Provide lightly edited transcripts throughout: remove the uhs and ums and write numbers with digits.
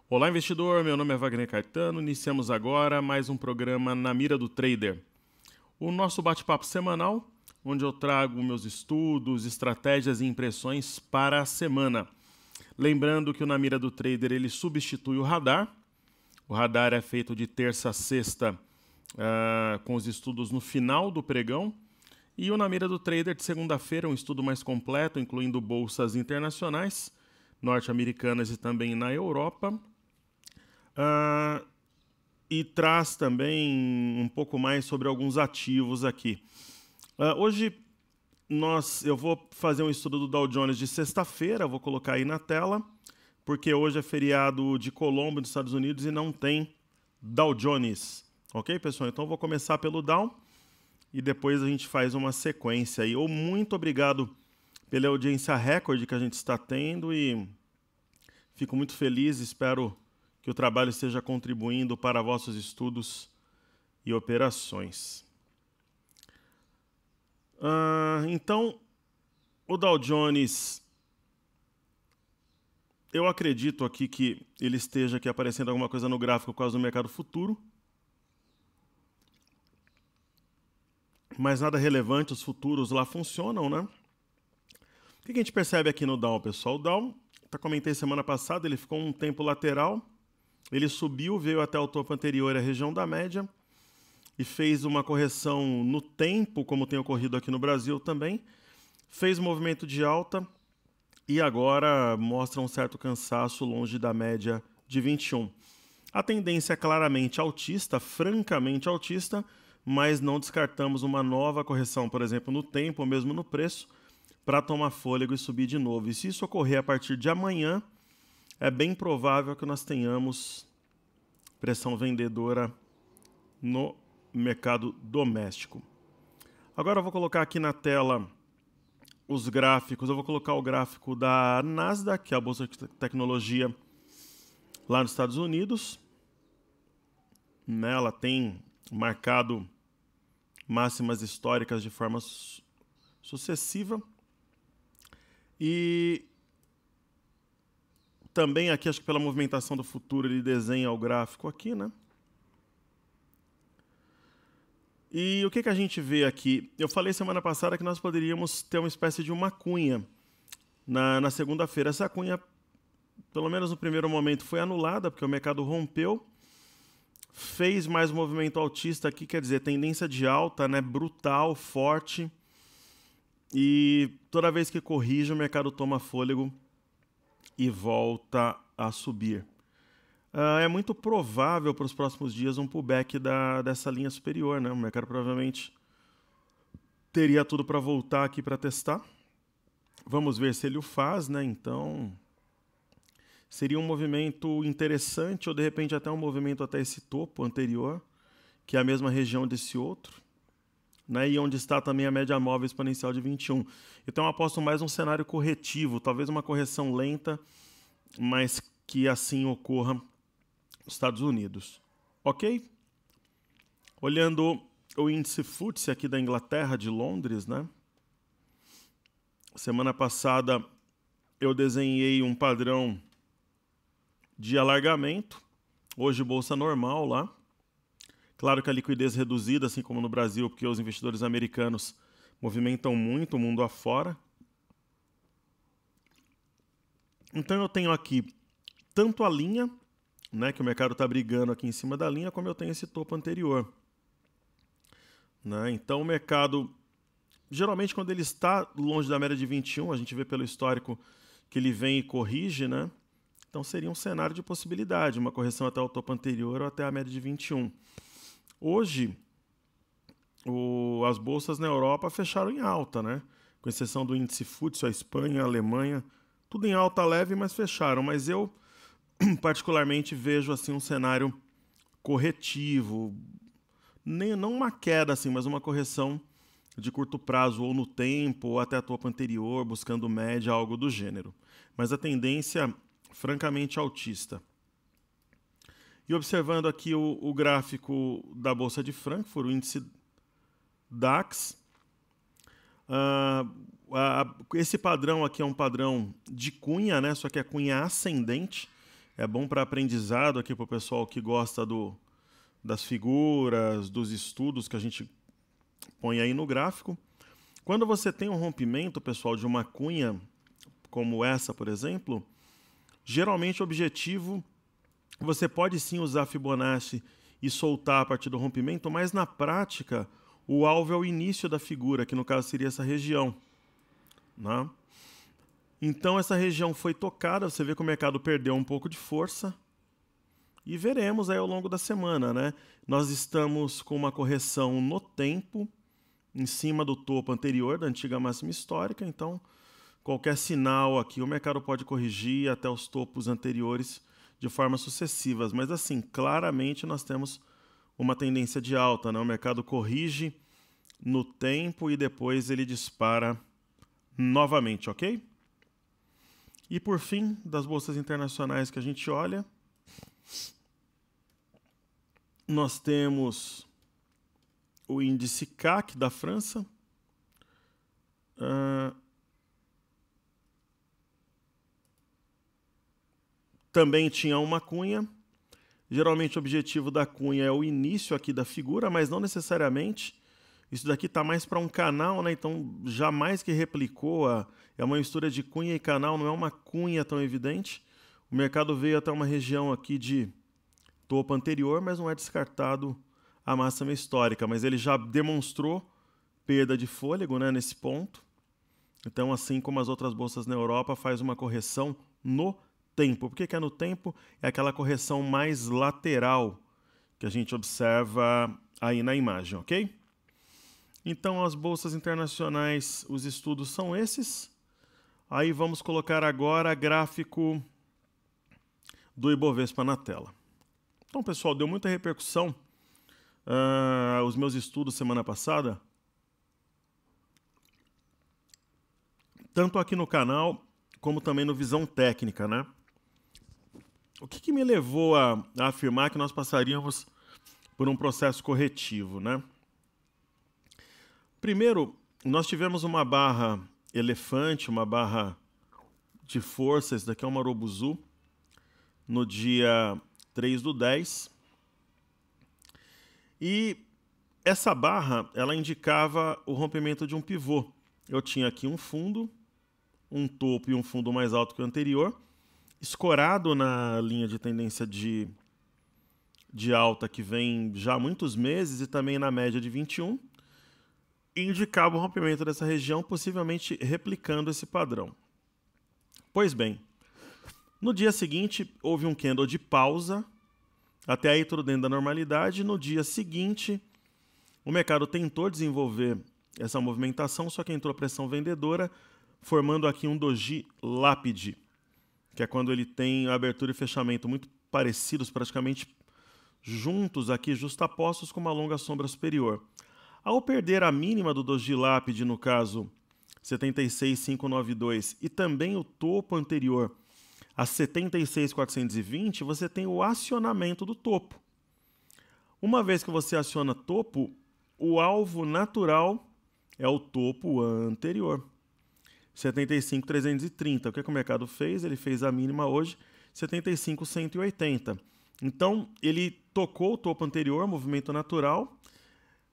Olá, investidor. Meu nome é Wagner Caetano. Iniciamos agora mais um programa Na Mira do Trader. O nosso bate-papo semanal, onde eu trago meus estudos, estratégias e impressões para a semana. Lembrando que o Na Mira do Trader ele substitui o radar. O radar é feito de terça a sexta, com os estudos no final do pregão. E o Na Mira do Trader de segunda-feira é um estudo mais completo, incluindo bolsas internacionais, norte-americanas e também na Europa. E traz também um pouco mais sobre alguns ativos aqui. Hoje eu vou fazer um estudo do Dow Jones de sexta-feira, vou colocar aí na tela, porque hoje é feriado de Colombo, nos Estados Unidos, e não tem Dow Jones. Ok, pessoal? Então eu vou começar pelo Dow e depois a gente faz uma sequência aí. Muito obrigado pela audiência recorde que a gente está tendo e fico muito feliz, espero que o trabalho esteja contribuindo para vossos estudos e operações. Então, o Dow Jones, eu acredito aqui que ele esteja aqui aparecendo alguma coisa no gráfico por causa do mercado futuro. Mas nada relevante, os futuros lá funcionam, né? O que a gente percebe aqui no Dow, pessoal? O Dow, comentei semana passada, ele ficou um tempo lateral. Ele subiu, veio até o topo anterior à região da média e fez uma correção no tempo, como tem ocorrido aqui no Brasil também. Fez um movimento de alta e agora mostra um certo cansaço longe da média de 21. A tendência é claramente altista, francamente altista, mas não descartamos uma nova correção, por exemplo, no tempo ou mesmo no preço, para tomar fôlego e subir de novo. E se isso ocorrer a partir de amanhã, é bem provável que nós tenhamos pressão vendedora no mercado doméstico. Agora eu vou colocar aqui na tela os gráficos. Eu vou colocar o gráfico da Nasdaq, que é a bolsa de tecnologia lá nos Estados Unidos. Ela tem marcado máximas históricas de forma sucessiva. E também aqui, acho que pela movimentação do futuro, ele desenha o gráfico aqui, né? E o que a gente vê aqui? Eu falei semana passada que nós poderíamos ter uma espécie de uma cunha na segunda-feira. Essa cunha, pelo menos no primeiro momento, foi anulada, porque o mercado rompeu, fez mais movimento altista aqui, quer dizer, tendência de alta, né? Brutal, forte. E toda vez que corrige, o mercado toma fôlego e volta a subir. É muito provável para os próximos dias um pullback dessa linha superior, né? O mercado provavelmente teria tudo para voltar aqui para testar. Vamos ver se ele o faz, né? Então, seria um movimento interessante ou de repente até um movimento até esse topo anterior, que é a mesma região desse outro, né? E onde está também a média móvel exponencial de 21. Então, eu aposto mais um cenário corretivo, talvez uma correção lenta, mas que assim ocorra nos Estados Unidos. Ok? Olhando o índice FTSE aqui da Inglaterra, de Londres, né? Semana passada eu desenhei um padrão de alargamento. Hoje bolsa normal lá. Claro que a liquidez reduzida, assim como no Brasil, porque os investidores americanos movimentam muito o mundo afora. Então eu tenho aqui tanto a linha, né, que o mercado está brigando aqui em cima da linha, como eu tenho esse topo anterior. Né? Então o mercado, geralmente quando ele está longe da média de 21, a gente vê pelo histórico que ele vem e corrige, né? Então seria um cenário de possibilidade, uma correção até o topo anterior ou até a média de 21. Hoje, as bolsas na Europa fecharam em alta, né? Com exceção do índice FTSE, a Espanha, a Alemanha, tudo em alta leve, mas fecharam. Mas eu, particularmente, vejo assim um cenário corretivo, não uma queda, assim, mas uma correção de curto prazo, ou no tempo, ou até a topo anterior, buscando média, algo do gênero. Mas a tendência, francamente, altista. E observando aqui o gráfico da Bolsa de Frankfurt, o índice DAX, esse padrão aqui é um padrão de cunha, né? Só que é cunha ascendente. É bom para aprendizado aqui para o pessoal que gosta das figuras, dos estudos que a gente põe aí no gráfico. Quando você tem um rompimento, pessoal, de uma cunha como essa, por exemplo, geralmente o objetivo, você pode sim usar Fibonacci e soltar a partir do rompimento, mas na prática o alvo é o início da figura, que no caso seria essa região, né? Então essa região foi tocada, você vê que o mercado perdeu um pouco de força e veremos aí ao longo da semana, né? Nós estamos com uma correção no tempo, em cima do topo anterior da antiga máxima histórica, então qualquer sinal aqui o mercado pode corrigir até os topos anteriores de formas sucessivas, mas assim, claramente nós temos uma tendência de alta, né? O mercado corrige no tempo e depois ele dispara novamente, ok? E por fim, das bolsas internacionais que a gente olha, nós temos o índice CAC da França. Também tinha uma cunha. Geralmente o objetivo da cunha é o início aqui da figura, mas não necessariamente. Isso daqui está mais para um canal, né? Então jamais que replicou, é uma mistura de cunha e canal, não é uma cunha tão evidente. O mercado veio até uma região aqui de topo anterior, mas não é descartado a máxima histórica, mas ele já demonstrou perda de fôlego, né, nesse ponto. Então, assim como as outras bolsas na Europa, faz uma correção no tempo. Por que é no tempo? É aquela correção mais lateral que a gente observa aí na imagem, ok? Então, as bolsas internacionais, os estudos são esses. Aí vamos colocar agora gráfico do Ibovespa na tela. Então, pessoal, deu muita repercussão os meus estudos semana passada, tanto aqui no canal, como também no Visão Técnica, né? O que me levou a afirmar que nós passaríamos por um processo corretivo, né? Primeiro, nós tivemos uma barra elefante, uma barra de força, esse daqui é uma Marubozu, no dia 3/10. E essa barra, ela indicava o rompimento de um pivô. Eu tinha aqui um fundo, um topo e um fundo mais alto que o anterior, escorado na linha de tendência de alta que vem já há muitos meses e também na média de 21, e indicava o rompimento dessa região, possivelmente replicando esse padrão. Pois bem, no dia seguinte houve um candle de pausa, até aí tudo dentro da normalidade. No dia seguinte, o mercado tentou desenvolver essa movimentação, só que entrou pressão vendedora, formando aqui um doji lápide, que é quando ele tem abertura e fechamento muito parecidos, praticamente juntos aqui, justapostos com uma longa sombra superior. Ao perder a mínima do doji lápide, no caso 76.592, e também o topo anterior a 76.420, você tem o acionamento do topo. Uma vez que você aciona topo, o alvo natural é o topo anterior, 75.330. O que o mercado fez? Ele fez a mínima hoje, 75.180. Então, ele tocou o topo anterior, movimento natural,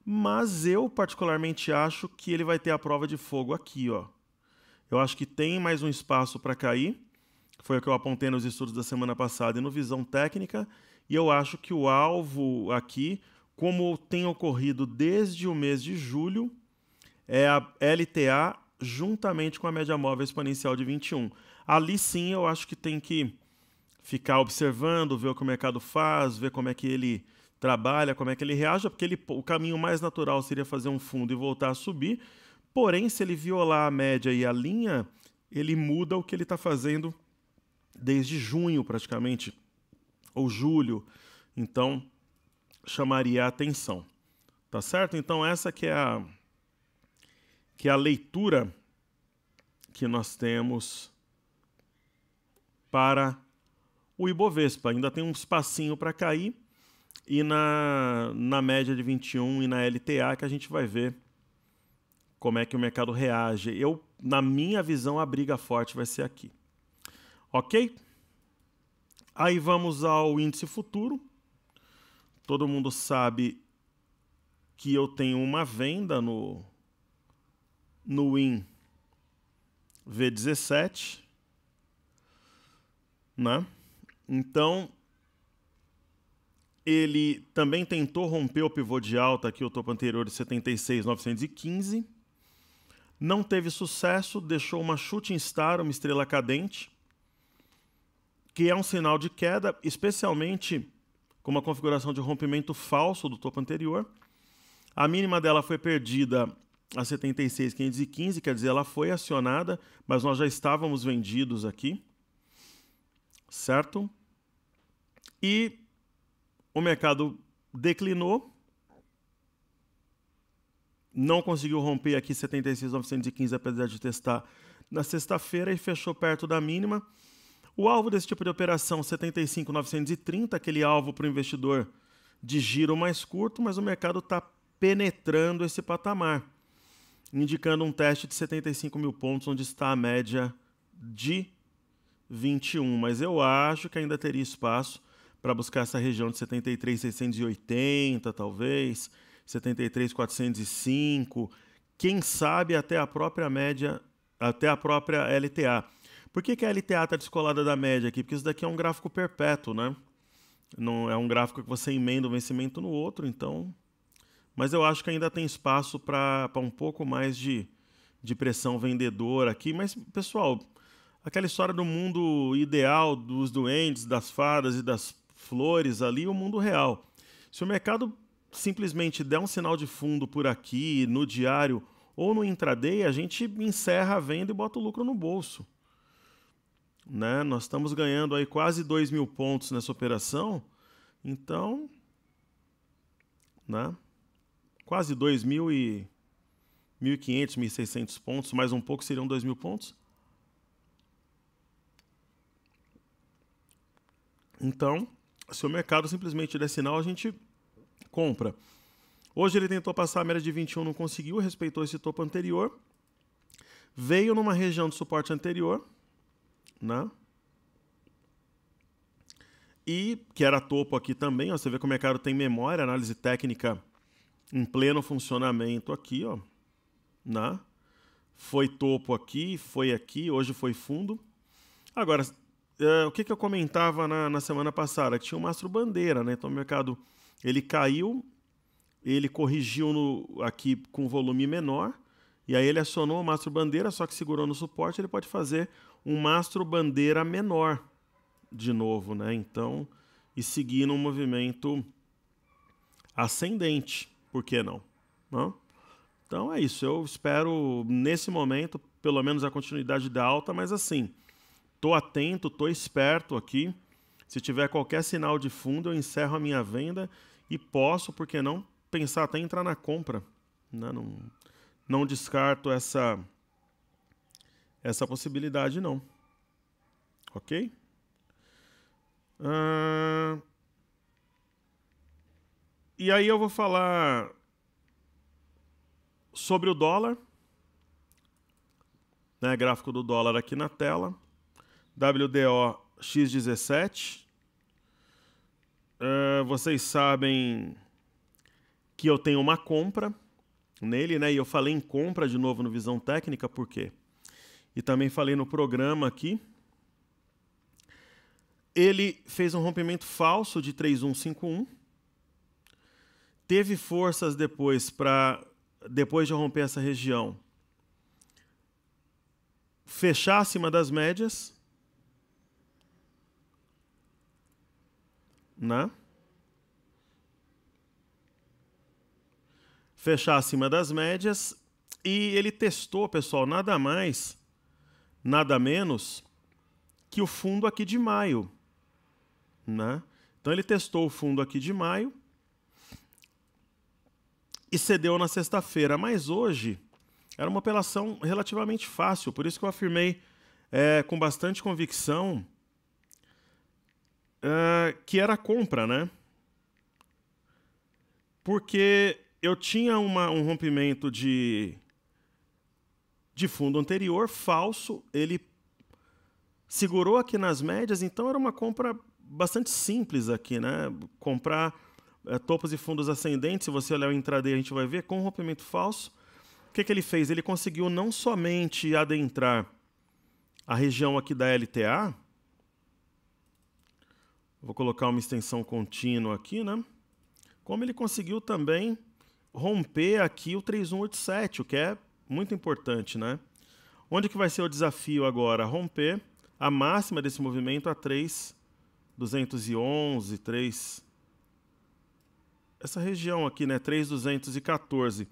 mas eu particularmente acho que ele vai ter a prova de fogo aqui, ó. Eu acho que tem mais um espaço para cair, foi o que eu apontei nos estudos da semana passada e no Visão Técnica, e eu acho que o alvo aqui, como tem ocorrido desde o mês de julho, é a LTA juntamente com a média móvel exponencial de 21. Ali sim eu acho que tem que ficar observando, ver o que o mercado faz, ver como é que ele trabalha, como é que ele reage, porque o caminho mais natural seria fazer um fundo e voltar a subir, porém se ele violar a média e a linha, ele muda o que ele está fazendo desde junho praticamente, ou julho, então chamaria a atenção, tá certo? Então essa que é a leitura que nós temos para o Ibovespa. Ainda tem um espacinho para cair, e na média de 21 e na LTA que a gente vai ver como é que o mercado reage. Na minha visão, a briga forte vai ser aqui. Ok? Aí vamos ao índice futuro. Todo mundo sabe que eu tenho uma venda no WIN V17, né? Então, ele também tentou romper o pivô de alta aqui, o topo anterior de 76.915. Não teve sucesso, deixou uma shooting star, uma estrela cadente, que é um sinal de queda, especialmente com uma configuração de rompimento falso do topo anterior. A mínima dela foi perdida a 76.515, quer dizer, ela foi acionada, mas nós já estávamos vendidos aqui, certo? E o mercado declinou, não conseguiu romper aqui 76.915, apesar de testar na sexta-feira, e fechou perto da mínima. O alvo desse tipo de operação, 75.930, aquele alvo para o investidor de giro mais curto, mas o mercado está penetrando esse patamar, indicando um teste de 75 mil pontos, onde está a média de 21. Mas eu acho que ainda teria espaço para buscar essa região de 73.680, talvez, 73.405, quem sabe até a própria média, até a própria LTA. Por que a LTA está descolada da média aqui? Porque isso daqui é um gráfico perpétuo, né? Não é um gráfico que você emenda um vencimento no outro, então... Mas eu acho que ainda tem espaço para um pouco mais de pressão vendedora aqui. Mas, pessoal, aquela história do mundo ideal, dos duendes, das fadas e das flores ali, o mundo real. Se o mercado simplesmente der um sinal de fundo por aqui, no diário ou no intraday, a gente encerra a venda e bota o lucro no bolso. Né? Nós estamos ganhando aí quase 2.000 pontos nessa operação, então, né? Quase 2.000 e 1.500, 1.600 pontos, mais um pouco seriam 2.000 pontos. Então, se o mercado simplesmente der sinal, a gente compra. Hoje ele tentou passar a média de 21, não conseguiu, respeitou esse topo anterior, veio numa região de suporte anterior, né? E que era topo aqui também, ó, você vê que o mercado tem memória, análise técnica em pleno funcionamento aqui, ó, né? Foi topo aqui, hoje foi fundo. Agora, o que eu comentava na semana passada? Que tinha um mastro bandeira, né? Então o mercado ele caiu, ele corrigiu aqui com volume menor, e aí ele acionou o mastro bandeira, só que segurou no suporte, ele pode fazer um mastro bandeira menor de novo, né? Então, e seguir num movimento ascendente, por que não? Não? Então é isso, eu espero nesse momento, pelo menos a continuidade da alta, mas assim, tô atento, tô esperto aqui. Se tiver qualquer sinal de fundo, eu encerro a minha venda e posso, por que não, pensar até em entrar na compra, né? Não descarto essa possibilidade, não. Ok? E aí eu vou falar sobre o dólar, né? Gráfico do dólar aqui na tela. WDO X17. Vocês sabem que eu tenho uma compra nele, né? E eu falei em compra de novo no Visão Técnica, por quê? E também falei no programa aqui. Ele fez um rompimento falso de 3.151. Teve forças depois de romper essa região, fechar acima das médias, né? Fechar acima das médias, e ele testou, pessoal, nada mais, nada menos que o fundo aqui de maio, né? Então ele testou o fundo aqui de maio e cedeu na sexta-feira, mas hoje era uma operação relativamente fácil, por isso que eu afirmei com bastante convicção que era compra, né? Porque eu tinha um rompimento de fundo anterior, falso, ele segurou aqui nas médias, então era uma compra bastante simples aqui, né? Comprar topos e fundos ascendentes, se você olhar o intraday, a gente vai ver, com rompimento falso. O que ele fez? Ele conseguiu não somente adentrar a região aqui da LTA, vou colocar uma extensão contínua aqui, né? Como ele conseguiu também romper aqui o 3187, o que é muito importante, né? Onde que vai ser o desafio agora? Romper a máxima desse movimento a 3.211, 3... essa região aqui, né? 3.214.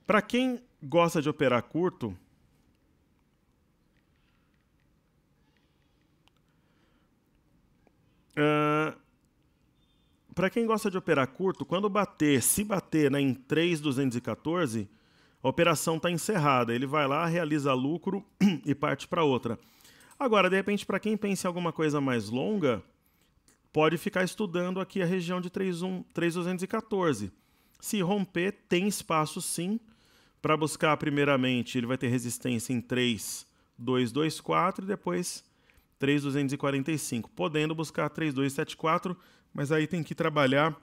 Para quem gosta de operar curto, quando bater, se bater, né, em 3.214, a operação está encerrada. Ele vai lá, realiza lucro e parte para outra. Agora, de repente, para quem pensa em alguma coisa mais longa, pode ficar estudando aqui a região de 3.214. Se romper, tem espaço sim para buscar primeiramente, ele vai ter resistência em 3.224 e depois 3.245, podendo buscar 3.274, mas aí tem que trabalhar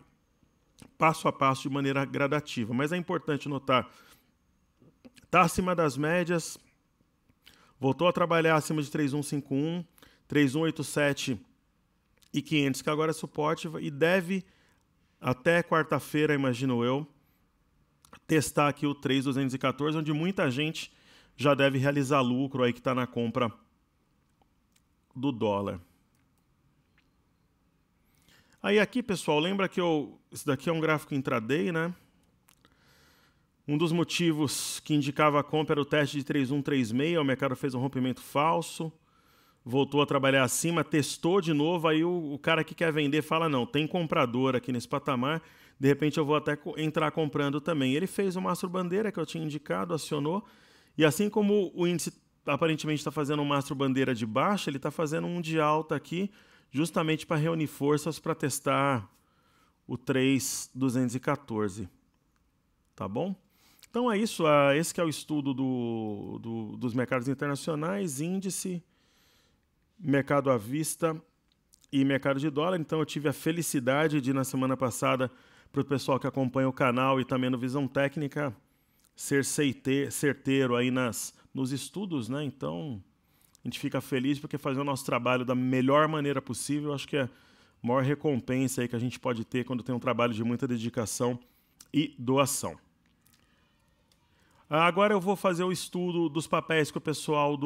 passo a passo de maneira gradativa. Mas é importante notar, está acima das médias, voltou a trabalhar acima de 3.151, 3.187 e 500, que agora é suporte, e deve, até quarta-feira, imagino eu, testar aqui o 3.214, onde muita gente já deve realizar lucro aí que está na compra do dólar. Aí aqui, pessoal, lembra que isso daqui é um gráfico intraday, né? Um dos motivos que indicava a compra era o teste de 3.136, o mercado fez um rompimento falso, voltou a trabalhar acima, testou de novo, aí o cara que quer vender fala, não, tem comprador aqui nesse patamar, de repente eu vou até entrar comprando também. Ele fez o mastro bandeira que eu tinha indicado, acionou, e assim como o índice aparentemente está fazendo um mastro bandeira de baixa, ele está fazendo um de alta aqui, justamente para reunir forças para testar o 3.214. Tá bom? Então é isso, esse que é o estudo dos mercados internacionais, índice, mercado à vista e mercado de dólar. Então eu tive a felicidade de, na semana passada, para o pessoal que acompanha o canal e também no Visão Técnica, ser certeiro aí nos estudos, né? Então a gente fica feliz porque fazer o nosso trabalho da melhor maneira possível, acho que é a maior recompensa aí que a gente pode ter quando tem um trabalho de muita dedicação e doação. Agora eu vou fazer o estudo dos papéis que o pessoal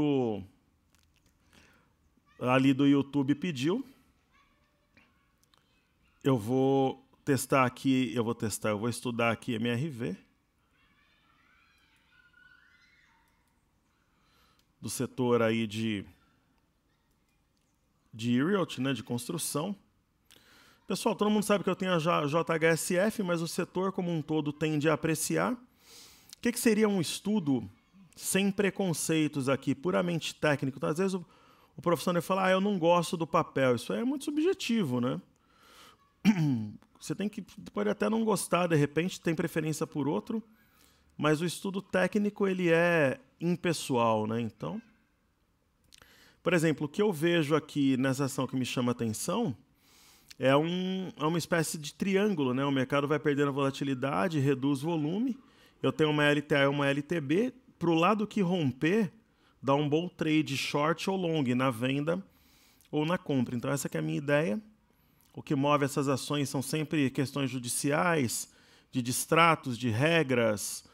ali do YouTube pediu. Eu vou testar aqui, eu vou estudar aqui MRV. Do setor aí de realty, né, de construção. Pessoal, todo mundo sabe que eu tenho a JHSF, mas o setor como um todo tende a apreciar. O que seria um estudo sem preconceitos aqui, puramente técnico? Então, às vezes o professor fala, eu não gosto do papel. Isso aí é muito subjetivo, né? Você pode até não gostar, de repente, tem preferência por outro, mas o estudo técnico ele é impessoal, né? Então, por exemplo, o que eu vejo aqui nessa ação que me chama a atenção é uma espécie de triângulo, né? O mercado vai perdendo a volatilidade, reduz o volume. Eu tenho uma LTA e uma LTB. Para o lado que romper, dá um bom trade short ou long, na venda ou na compra. Então essa que é a minha ideia. O que move essas ações são sempre questões judiciais, de distratos, de regras,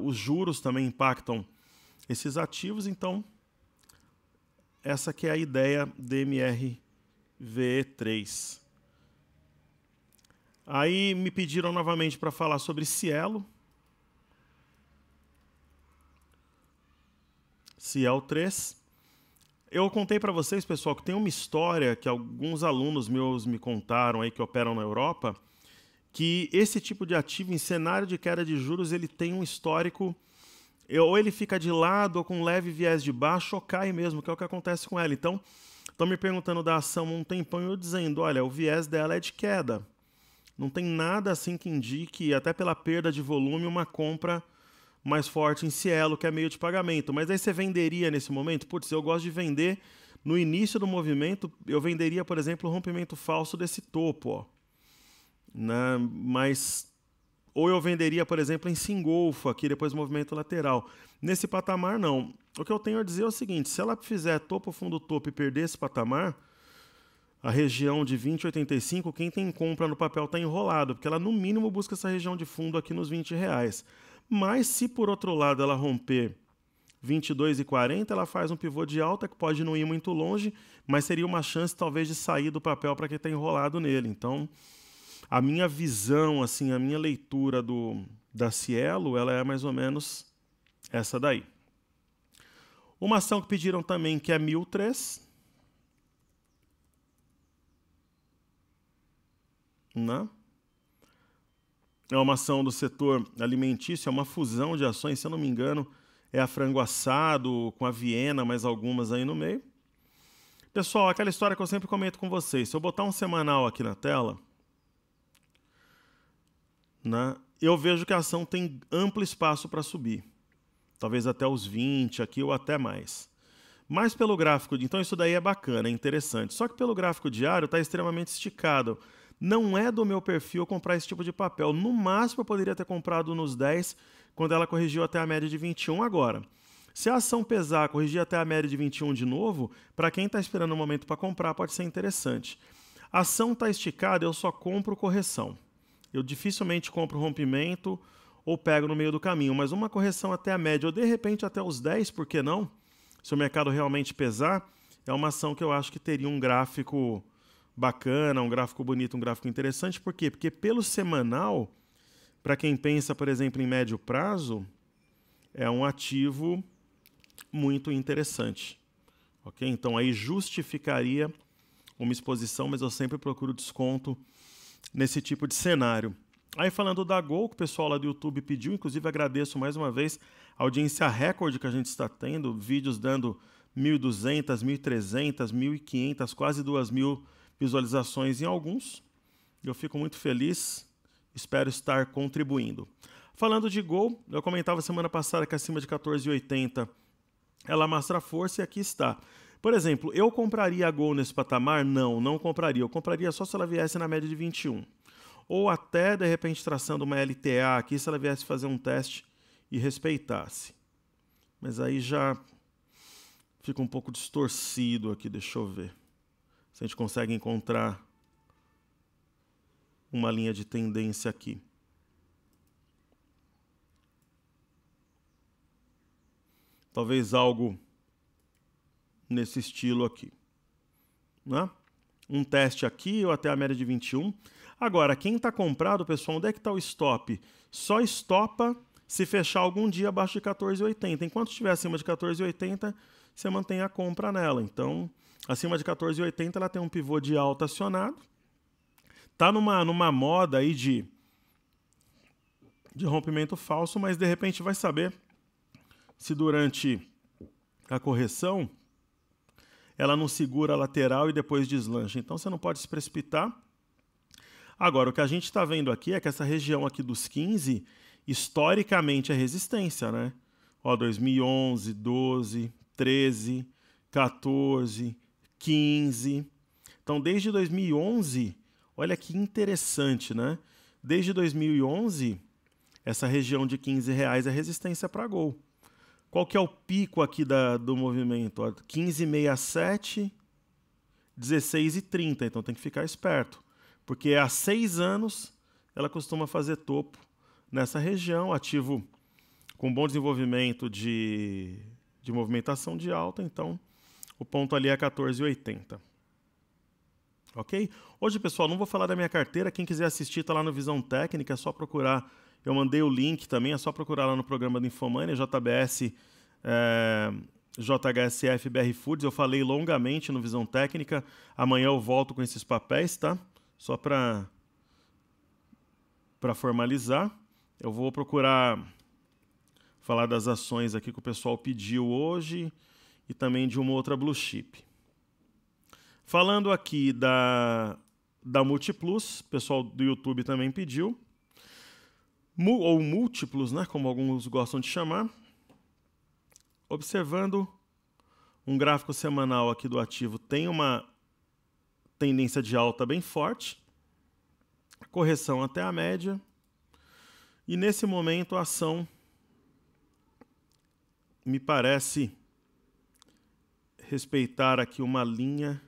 os juros também impactam esses ativos. Então essa que é a ideia DMRVE3. Aí me pediram novamente para falar sobre Cielo. Cielo 3. Eu contei para vocês, pessoal, que tem uma história que alguns alunos meus me contaram aí que operam na Europa, que esse tipo de ativo em cenário de queda de juros, ele tem um histórico, ou ele fica de lado ou com leve viés de baixo ou cai mesmo, que é o que acontece com ela. Então, estão me perguntando da ação há um tempão e eu dizendo, olha, o viés dela é de queda. Não tem nada assim que indique, até pela perda de volume, uma compra mais forte em Cielo, que é meio de pagamento. Mas aí você venderia nesse momento? Putz, eu gosto de vender no início do movimento, eu venderia, por exemplo, o rompimento falso desse topo, ó, né? Ou eu venderia, por exemplo, em Singolfo, aqui depois movimento lateral. Nesse patamar, não. O que eu tenho a dizer é o seguinte, se ela fizer topo, fundo, topo e perder esse patamar, a região de 20,85, quem tem compra no papel está enrolado, porque ela no mínimo busca essa região de fundo aqui nos R$20. Mas se por outro lado ela romper 22,40, ela faz um pivô de alta que pode não ir muito longe, mas seria uma chance talvez de sair do papel para quem está enrolado nele. Então, a minha visão, assim, a minha leitura da Cielo, ela é mais ou menos essa daí. Uma ação que pediram também, que é 1.003. Né? É uma ação do setor alimentício, é uma fusão de ações, se eu não me engano, é a Frango Assado com a Viena, mais algumas aí no meio. Pessoal, aquela história que eu sempre comento com vocês, se eu botar um semanal aqui na tela, né, eu vejo que a ação tem amplo espaço para subir. Talvez até os 20 aqui ou até mais. Mas pelo gráfico, então isso daí é bacana, é interessante. Só que pelo gráfico diário está extremamente esticado. Não é do meu perfil comprar esse tipo de papel. No máximo eu poderia ter comprado nos 10, quando ela corrigiu até a média de 21 agora. Se a ação pesar, corrigir até a média de 21 de novo, para quem está esperando um momento para comprar, pode ser interessante. A ação está esticada, eu só compro correção. Eu dificilmente compro rompimento ou pego no meio do caminho, mas uma correção até a média, ou de repente até os 10, por que não? Se o mercado realmente pesar, é uma ação que eu acho que teria um gráfico bacana, um gráfico bonito, um gráfico interessante. Por quê? Porque pelo semanal, para quem pensa, por exemplo, em médio prazo, é um ativo muito interessante. Ok? Então aí justificaria uma exposição, mas eu sempre procuro desconto nesse tipo de cenário. Aí falando da Gol, que o pessoal lá do YouTube pediu, inclusive agradeço mais uma vez a audiência recorde que a gente está tendo, vídeos dando 1.200, 1.300, 1.500, quase 2.000 visualizações em alguns. Eu fico muito feliz, espero estar contribuindo. Falando de Gol, eu comentava semana passada que acima de 14,80 ela mostra força e aqui está. Por exemplo, eu compraria a Gol nesse patamar? Não, não compraria. Eu compraria só se ela viesse na média de 21. Ou até, de repente, traçando uma LTA aqui, se ela viesse fazer um teste e respeitasse. Mas aí já fica um pouco distorcido aqui, deixa eu ver. Se a gente consegue encontrar uma linha de tendência aqui. Talvez algo nesse estilo aqui. Né? Um teste aqui ou até a média de 21. Agora, quem está comprado, pessoal, onde é que está o stop? Só estopa se fechar algum dia abaixo de 14,80. Enquanto estiver acima de 14,80, você mantém a compra nela. Então, acima de 14,80 ela tem um pivô de alta acionado. Está numa moda aí de rompimento falso, mas de repente vai saber se durante a correção ela não segura a lateral e depois deslancha. Então você não pode se precipitar. Agora, o que a gente está vendo aqui é que essa região aqui dos 15, historicamente é resistência, né? Ó, 2011, 12, 13, 14, 15. Então, desde 2011, olha que interessante, né? Desde 2011, essa região de R$15 é resistência para Gol. Qual que é o pico aqui do movimento? 15,67, 16,30. Então tem que ficar esperto. Porque há 6 anos ela costuma fazer topo nessa região, ativo com bom desenvolvimento de movimentação de alta. Então o ponto ali é 14,80. Ok? Hoje, pessoal, não vou falar da minha carteira. Quem quiser assistir está lá no Visão Técnica, é só procurar. Eu mandei o link também, é só procurar lá no programa do Infomania, JBS, JHSF BR Foods. Eu falei longamente no Visão Técnica. Amanhã eu volto com esses papéis, tá? Só para formalizar. Eu vou procurar falar das ações aqui que o pessoal pediu hoje e também de uma outra blue chip. Falando aqui da Multiplus, o pessoal do YouTube também pediu. Ou múltiplos, né, como alguns gostam de chamar, observando Um gráfico semanal aqui do ativo tem uma tendência de alta bem forte, correção até a média, e nesse momento a ação me parece respeitar aqui uma linha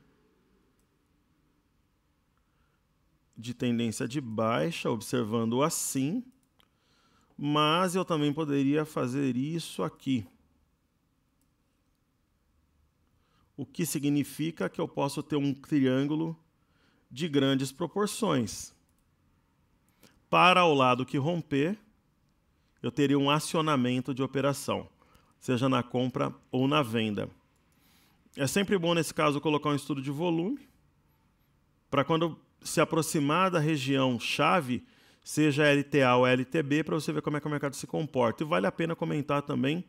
de tendência de baixa, observando assim, mas eu também poderia fazer isso aqui. O que significa que eu posso ter um triângulo de grandes proporções. Para o lado que romper, eu teria um acionamento de operação, seja na compra ou na venda. É sempre bom, nesse caso, colocar um estudo de volume, para quando se aproximar da região chave, seja LTA ou LTB, para você ver como é que o mercado se comporta. E vale a pena comentar também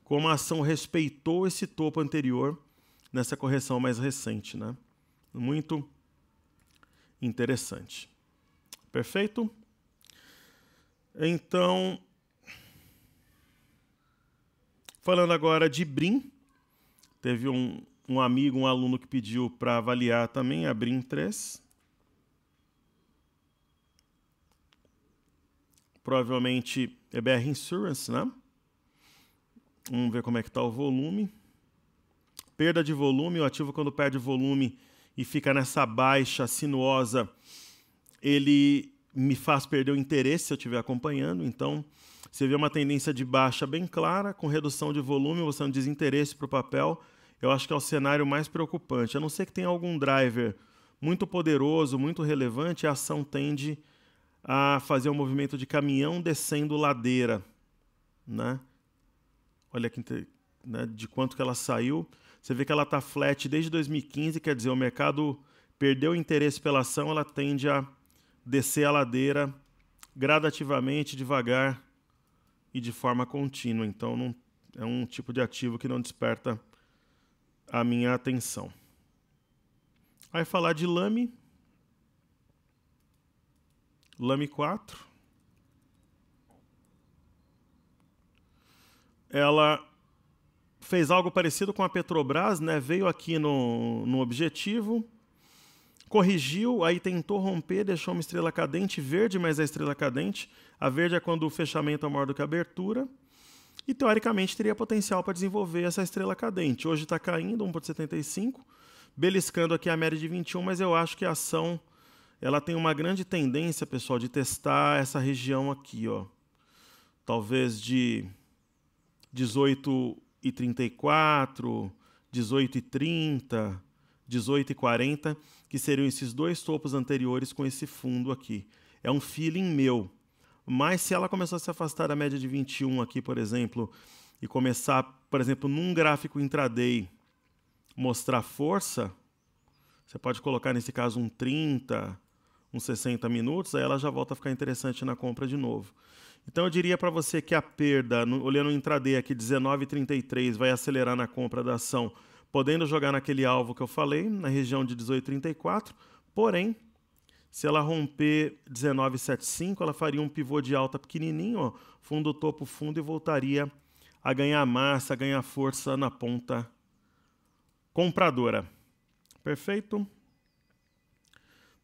como a ação respeitou esse topo anterior nessa correção mais recente, né? Muito interessante. Perfeito? Então, falando agora de BRIM, teve um amigo, um aluno que pediu para avaliar também a BRIM 3. Provavelmente é BR Insurance, né? Vamos ver como é que está o volume. Perda de volume, o ativo quando perde volume e fica nessa baixa sinuosa, ele me faz perder o interesse se eu estiver acompanhando. Então, você vê uma tendência de baixa bem clara, com redução de volume, você não desinteresse para o papel. Eu acho que é o cenário mais preocupante. A não ser que tenha algum driver muito poderoso, muito relevante, a ação tende a fazer um movimento de caminhão descendo ladeira, né? Olha aqui, né, de quanto que ela saiu. Você vê que ela está flat desde 2015, quer dizer, o mercado perdeu o interesse pela ação, ela tende a descer a ladeira gradativamente, devagar e de forma contínua. Então, não, é um tipo de ativo que não desperta a minha atenção. Aí falar de Lame. Lame 4. Ela fez algo parecido com a Petrobras, né? Veio aqui no objetivo, corrigiu, aí tentou romper, deixou uma estrela cadente verde, mas a estrela cadente, a verde é quando o fechamento é maior do que a abertura, e teoricamente teria potencial para desenvolver essa estrela cadente. Hoje está caindo, 1,75, beliscando aqui a média de 21, mas eu acho que a ação ela tem uma grande tendência, pessoal, de testar essa região aqui, ó. Talvez de 18,34, 18,30, 18,40, que seriam esses dois topos anteriores com esse fundo aqui. É um feeling meu. Mas se ela começar a se afastar da média de 21 aqui, por exemplo, e começar, por exemplo, num gráfico intraday, mostrar força, você pode colocar nesse caso um 30, uns 60 minutos, aí ela já volta a ficar interessante na compra de novo. Então eu diria para você que a perda, olhando o intraday aqui, 19,33, vai acelerar na compra da ação, podendo jogar naquele alvo que eu falei, na região de 18,34, porém, se ela romper 19,75, ela faria um pivô de alta pequenininho, ó, fundo, topo, fundo, e voltaria a ganhar massa, a ganhar força na ponta compradora. Perfeito?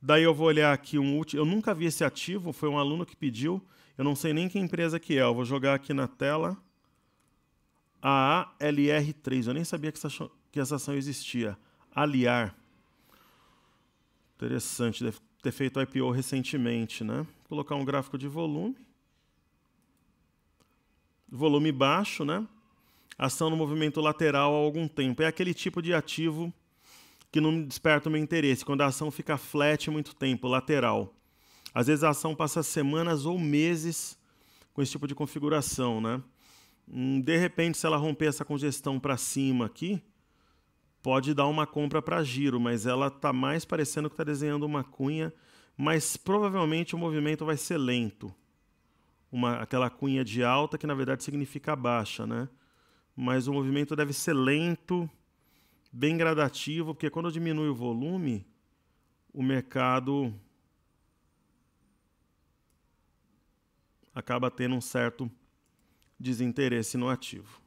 Daí eu vou olhar aqui um último. Eu nunca vi esse ativo, foi um aluno que pediu. Eu não sei nem que empresa que é. Eu vou jogar aqui na tela a ALR3. Eu nem sabia que essa ação existia. Aliar. Interessante, deve ter feito IPO recentemente, né? Vou colocar um gráfico de volume. Volume baixo, né? Ação no movimento lateral há algum tempo. É aquele tipo de ativo que não desperta o meu interesse, quando a ação fica flat muito tempo, lateral. Às vezes a ação passa semanas ou meses com esse tipo de configuração, né? De repente, se ela romper essa congestão para cima aqui, pode dar uma compra para giro, mas ela está mais parecendo que está desenhando uma cunha, mas provavelmente o movimento vai ser lento. Aquela cunha de alta que na verdade significa baixa, né? Mas o movimento deve ser lento, bem gradativo, porque quando diminui o volume, o mercado acaba tendo um certo desinteresse no ativo.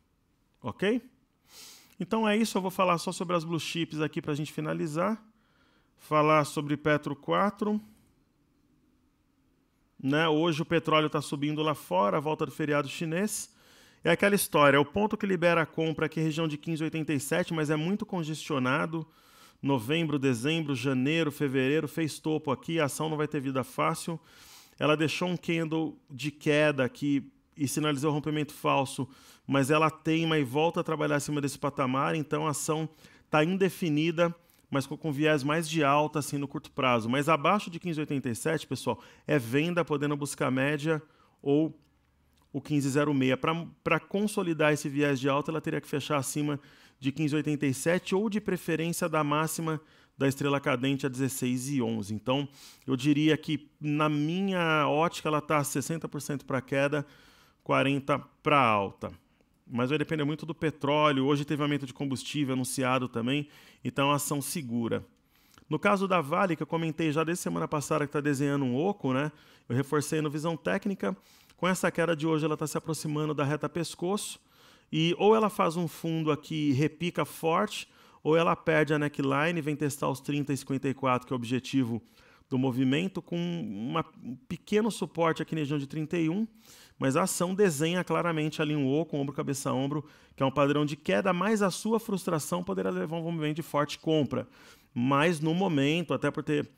Ok? Então é isso, eu vou falar só sobre as blue chips aqui para a gente finalizar. Falar sobre Petro 4. Né? Hoje o petróleo está subindo lá fora, a volta do feriado chinês. É aquela história, é o ponto que libera a compra aqui, região de 15,87, mas é muito congestionado. Novembro, dezembro, janeiro, fevereiro, fez topo aqui, a ação não vai ter vida fácil. Ela deixou um candle de queda aqui e sinalizou rompimento falso, mas ela teima e volta a trabalhar acima desse patamar, então a ação está indefinida, mas com viés mais de alta assim no curto prazo. Mas abaixo de 15,87, pessoal, é venda podendo buscar média ou o 15,06. Para consolidar esse viés de alta, ela teria que fechar acima de 15,87 ou de preferência da máxima da estrela cadente a 16,11. Então, eu diria que na minha ótica ela está 60% para queda, 40% para alta. Mas vai depender muito do petróleo. Hoje teve aumento de combustível anunciado também, então ação segura. No caso da Vale, que eu comentei já desde semana passada que está desenhando um oco, né? Eu reforcei no visão técnica. Com essa queda de hoje, ela está se aproximando da reta pescoço. E ou ela faz um fundo aqui, repica forte, ou ela perde a neckline, vem testar os 30,54, que é o objetivo do movimento, com um pequeno suporte aqui na região de 31, mas a ação desenha claramente ali um oco, ombro, cabeça, ombro, que é um padrão de queda, mas a sua frustração poderá levar um movimento de forte compra. Mas no momento, até por ter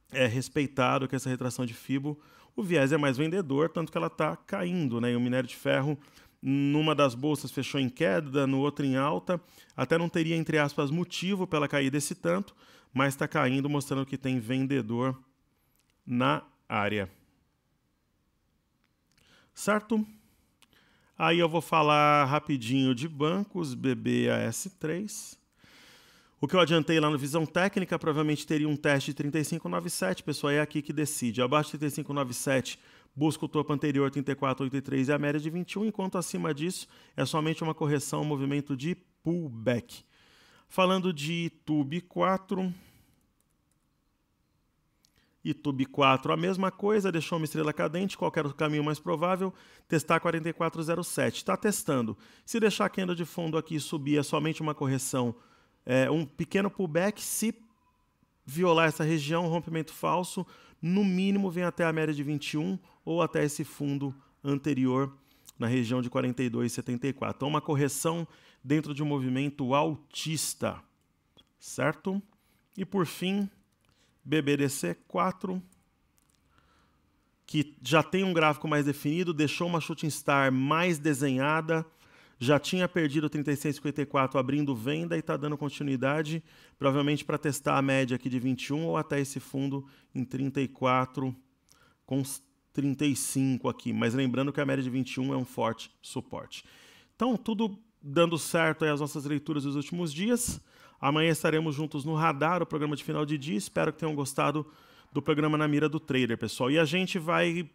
respeitado que essa retração de FIBO, o viés é mais vendedor, tanto que ela está caindo, né? E o minério de ferro, numa das bolsas, fechou em queda, no outro em alta. Até não teria, entre aspas, motivo para ela cair desse tanto, mas está caindo, mostrando que tem vendedor na área. Certo? Aí eu vou falar rapidinho de bancos, BBAS3. O que eu adiantei lá no Visão Técnica, provavelmente teria um teste de 35,97, pessoal, é aqui que decide. Abaixo de 35,97, busca o topo anterior, 34,83 e a média de 21, enquanto acima disso é somente uma correção, um movimento de pullback. Falando de Itube 4, Itube 4, a mesma coisa, deixou uma estrela cadente, qual era o caminho mais provável? Testar 44,07, está testando. Se deixar a candle de fundo aqui subir, é somente uma correção, um pequeno pullback. Se violar essa região, rompimento falso, no mínimo vem até a média de 21 ou até esse fundo anterior na região de 42,74. Então uma correção dentro de um movimento altista, certo? E por fim, BBDC 4, que já tem um gráfico mais definido, deixou uma shooting star mais desenhada, já tinha perdido 36,54 abrindo venda e está dando continuidade, provavelmente para testar a média aqui de 21 ou até esse fundo em 34 com 35 aqui. Mas lembrando que a média de 21 é um forte suporte. Então, tudo dando certo aí as nossas leituras dos últimos dias. Amanhã estaremos juntos no Radar, o programa de final de dia. Espero que tenham gostado do programa Na Mira do Trader, pessoal. E a gente vai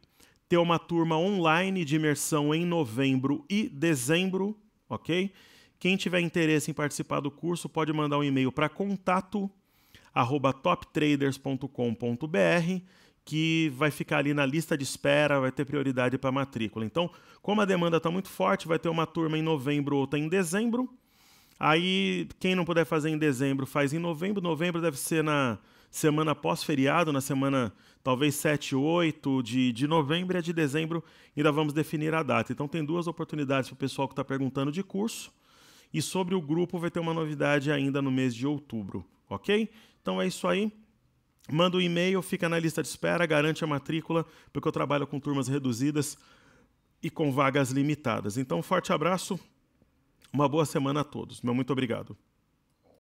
ter uma turma online de imersão em novembro e dezembro, ok? Quem tiver interesse em participar do curso pode mandar um e-mail para contato@toptraders.com.br, que vai ficar ali na lista de espera, vai ter prioridade para matrícula. Então, como a demanda está muito forte, vai ter uma turma em novembro, outra em dezembro. Aí, quem não puder fazer em dezembro, faz em novembro. Novembro deve ser na semana pós-feriado, na semana talvez 7, 8 de novembro, e a de dezembro ainda vamos definir a data. Então tem duas oportunidades para o pessoal que está perguntando de curso. E sobre o grupo vai ter uma novidade ainda no mês de outubro, ok? Então é isso aí. Manda um e-mail, fica na lista de espera, garante a matrícula, porque eu trabalho com turmas reduzidas e com vagas limitadas. Então, um forte abraço, uma boa semana a todos. Meu muito obrigado.